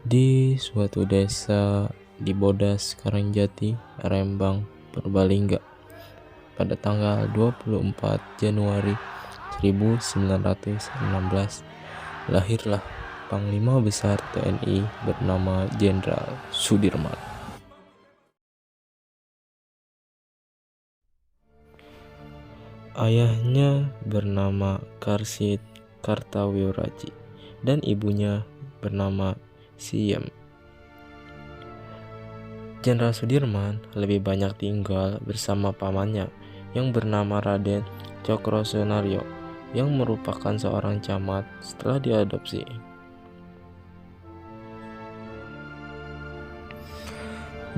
Di suatu desa di Bodas, Karangjati, Rembang, Purbalingga, pada tanggal 24 Januari 1916, lahirlah Panglima Besar TNI bernama Jenderal Sudirman. Ayahnya bernama Karsid Kartawiraji dan ibunya bernama Siem. Jenderal Sudirman lebih banyak tinggal bersama pamannya yang bernama Raden Cokrosoenaryo yang merupakan seorang camat setelah diadopsi.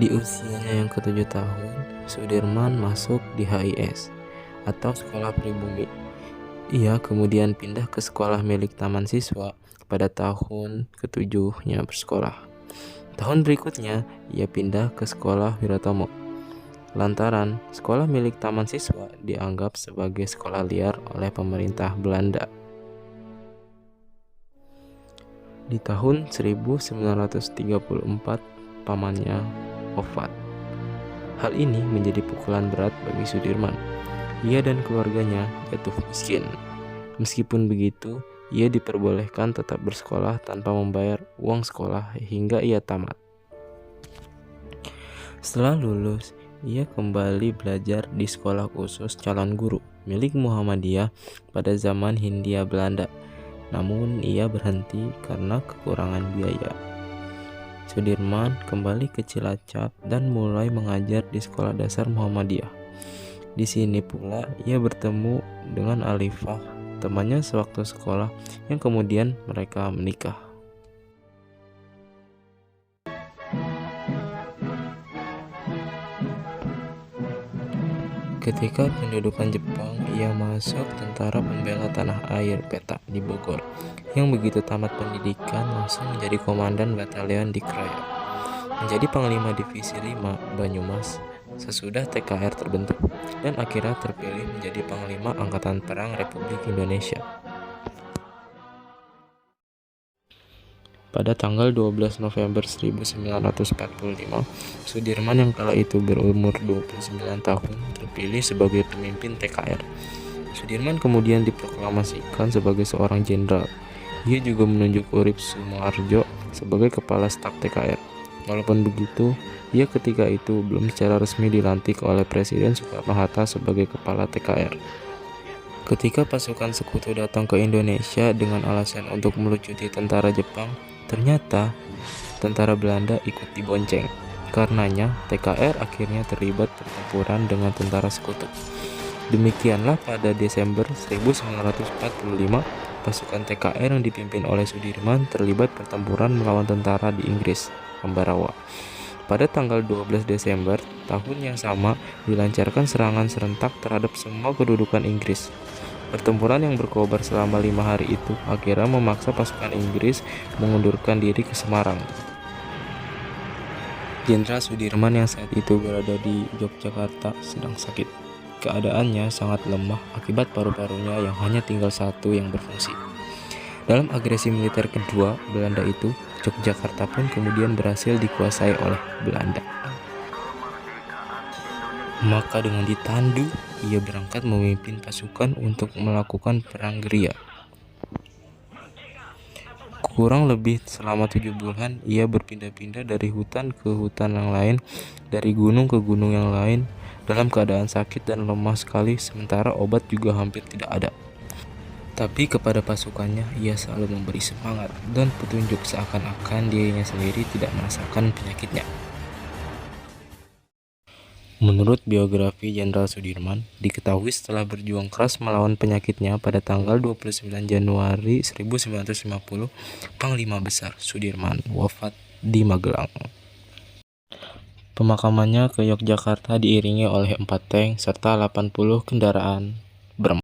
Di usianya yang ke-7 tahun, Sudirman masuk di HIS atau Sekolah Pribumi. Ia kemudian pindah ke sekolah milik Taman Siswa pada tahun ke-7-nya bersekolah. Tahun berikutnya, ia pindah ke sekolah Wiratomo. Lantaran sekolah milik Taman Siswa dianggap sebagai sekolah liar oleh pemerintah Belanda. Di tahun 1934, pamannya wafat. Hal ini menjadi pukulan berat bagi Sudirman. Ia dan keluarganya jatuh miskin. Meskipun begitu, ia diperbolehkan tetap bersekolah tanpa membayar uang sekolah hingga ia tamat. Setelah lulus, ia kembali belajar di sekolah khusus calon guru milik Muhammadiyah pada zaman Hindia Belanda. Namun ia berhenti karena kekurangan biaya. Sudirman kembali ke Cilacap dan mulai mengajar di sekolah dasar Muhammadiyah. Di sini pula ia bertemu dengan Alifah, temannya sewaktu sekolah, yang kemudian mereka menikah. Ketika pendudukan Jepang, ia masuk Tentara Pembela Tanah Air (PETA) di Bogor. Yang begitu tamat pendidikan langsung menjadi komandan batalion di Kroya. Menjadi Panglima Divisi 5 Banyumas sesudah TKR terbentuk, dan akhirnya terpilih menjadi Panglima Angkatan Perang Republik Indonesia. Pada tanggal 12 November 1945, Sudirman yang kala itu berumur 29 tahun terpilih sebagai pemimpin TKR. Sudirman kemudian diproklamasikan sebagai seorang jenderal. Ia juga menunjuk Urip Sumoharjo sebagai kepala staf TKR. Walaupun begitu, ia ketika itu belum secara resmi dilantik oleh Presiden Soekarno-Hatta sebagai kepala TKR. Ketika pasukan sekutu datang ke Indonesia dengan alasan untuk melucuti tentara Jepang, ternyata tentara Belanda ikut dibonceng. Karenanya, TKR akhirnya terlibat pertempuran dengan tentara sekutu. Demikianlah pada Desember 1945, pasukan TKR yang dipimpin oleh Sudirman terlibat pertempuran melawan tentara di Inggris, Ambarawa. Pada tanggal 12 Desember tahun yang sama, dilancarkan serangan serentak terhadap semua kedudukan Inggris. Pertempuran yang berkobar selama 5 hari itu akhirnya memaksa pasukan Inggris mengundurkan diri ke Semarang. Jenderal Sudirman yang saat itu berada di Yogyakarta sedang sakit. Keadaannya sangat lemah akibat paru-parunya yang hanya tinggal satu yang berfungsi. Dalam agresi militer kedua Belanda itu, Yogyakarta pun kemudian berhasil dikuasai oleh Belanda. Maka dengan ditandu, ia berangkat memimpin pasukan untuk melakukan perang gerilya. Kurang lebih selama 7 bulan, ia berpindah-pindah dari hutan ke hutan yang lain, dari gunung ke gunung yang lain, dalam keadaan sakit dan lemah sekali, sementara obat juga hampir tidak ada. Tapi kepada pasukannya, ia selalu memberi semangat dan petunjuk seakan-akan dirinya sendiri tidak merasakan penyakitnya. Menurut biografi Jenderal Sudirman, diketahui setelah berjuang keras melawan penyakitnya pada tanggal 29 Januari 1950, Panglima Besar Sudirman wafat di Magelang. Pemakamannya ke Yogyakarta diiringi oleh 4 tank serta 80 kendaraan